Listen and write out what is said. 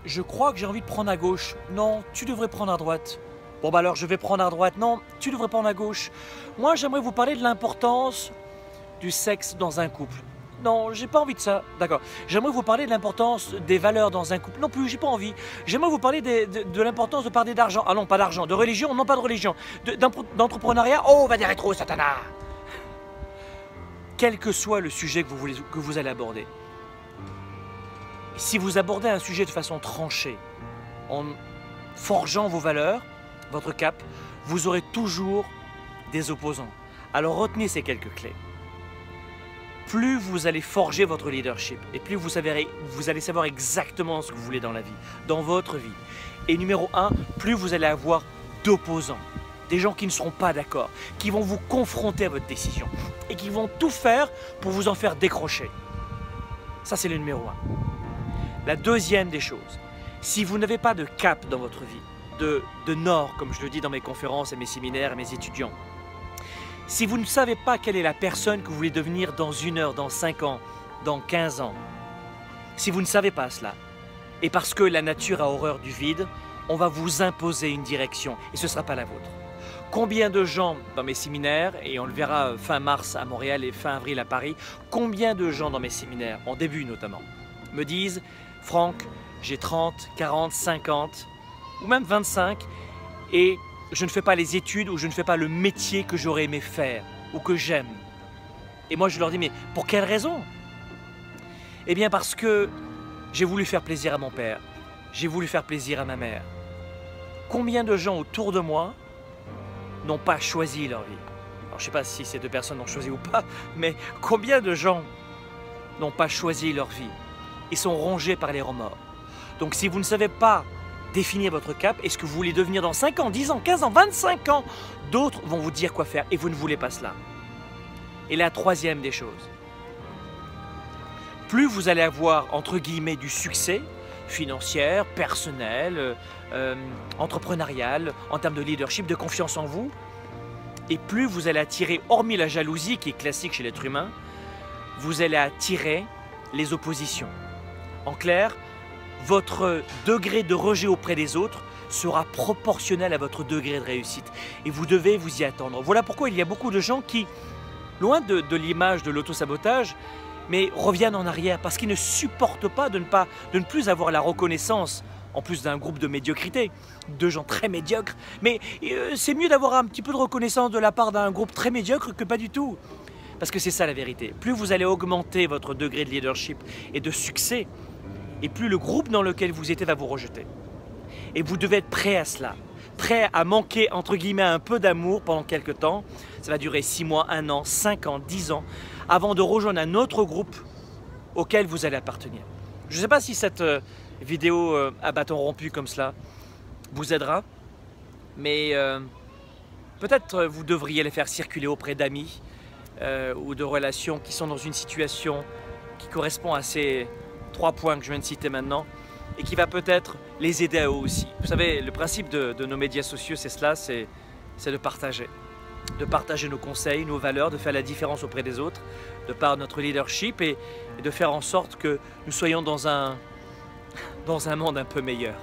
Je crois que j'ai envie de prendre à gauche. Non, tu devrais prendre à droite. Bon bah alors je vais prendre à droite. Non, tu devrais prendre à gauche. Moi j'aimerais vous parler de l'importance du sexe dans un couple. Non, j'ai pas envie de ça. D'accord. J'aimerais vous parler de l'importance des valeurs dans un couple. Non plus, j'ai pas envie. J'aimerais vous parler de l'importance de parler d'argent. Ah non, pas d'argent. De religion, non pas de religion. D'entrepreneuriat. Oh, va des rétro, Satana. Quel que soit le sujet que vous allez aborder. Si vous abordez un sujet de façon tranchée, en forgeant vos valeurs, votre cap, vous aurez toujours des opposants. Alors retenez ces quelques clés. Plus vous allez forger votre leadership et plus vous allez savoir exactement ce que vous voulez dans la vie, dans votre vie. Et numéro 1, plus vous allez avoir d'opposants, des gens qui ne seront pas d'accord, qui vont vous confronter à votre décision et qui vont tout faire pour vous en faire décrocher. Ça, c'est le numéro 1. La deuxième des choses, si vous n'avez pas de cap dans votre vie, de nord, comme je le dis dans mes conférences et mes séminaires et mes étudiants, si vous ne savez pas quelle est la personne que vous voulez devenir dans 1 heure, dans 5 ans, dans 15 ans, si vous ne savez pas cela, et parce que la nature a horreur du vide, on va vous imposer une direction et ce ne sera pas la vôtre. Combien de gens dans mes séminaires, et on le verra fin mars à Montréal et fin avril à Paris, combien de gens dans mes séminaires, en début notamment, me disent « Franck, j'ai 30, 40, 50 ou même 25 et je ne fais pas les études ou je ne fais pas le métier que j'aurais aimé faire ou que j'aime. » Et moi je leur dis « Mais pour quelle raison ?» Eh bien parce que j'ai voulu faire plaisir à mon père, j'ai voulu faire plaisir à ma mère. Combien de gens autour de moi n'ont pas choisi leur vie? Alors je ne sais pas si ces 2 personnes ont choisi ou pas, mais combien de gens n'ont pas choisi leur vie et sont rongés par les remords? Donc si vous ne savez pas définir votre cap et ce que vous voulez devenir dans 5 ans, 10 ans, 15 ans, 25 ans, d'autres vont vous dire quoi faire et vous ne voulez pas cela. Et la troisième des choses, plus vous allez avoir entre guillemets du succès financier, personnel, entrepreneurial, en termes de leadership, de confiance en vous, et plus vous allez attirer, hormis la jalousie qui est classique chez l'être humain, vous allez attirer les oppositions. En clair, votre degré de rejet auprès des autres sera proportionnel à votre degré de réussite. Et vous devez vous y attendre. Voilà pourquoi il y a beaucoup de gens qui, loin de l'image de l'autosabotage, mais reviennent en arrière parce qu'ils ne supportent pas de ne plus avoir la reconnaissance, en plus d'un groupe de médiocrité, de gens très médiocres. Mais c'est mieux d'avoir un petit peu de reconnaissance de la part d'un groupe très médiocre que pas du tout. Parce que c'est ça la vérité. Plus vous allez augmenter votre degré de leadership et de succès, et plus le groupe dans lequel vous étiez va vous rejeter. Et vous devez être prêt à cela. Prêt à manquer, entre guillemets, un peu d'amour pendant quelques temps. Ça va durer 6 mois, 1 an, 5 ans, 10 ans, avant de rejoindre un autre groupe auquel vous allez appartenir. Je ne sais pas si cette vidéo à bâton rompu comme cela vous aidera, mais peut-être vous devriez les faire circuler auprès d'amis ou de relations qui sont dans une situation qui correspond à ces 3 points que je viens de citer maintenant et qui va peut-être les aider à eux aussi. Vous savez, le principe de nos médias sociaux, c'est cela, c'est de partager. De partager nos conseils, nos valeurs, de faire la différence auprès des autres, de par notre leadership et de faire en sorte que nous soyons dans un monde un peu meilleur.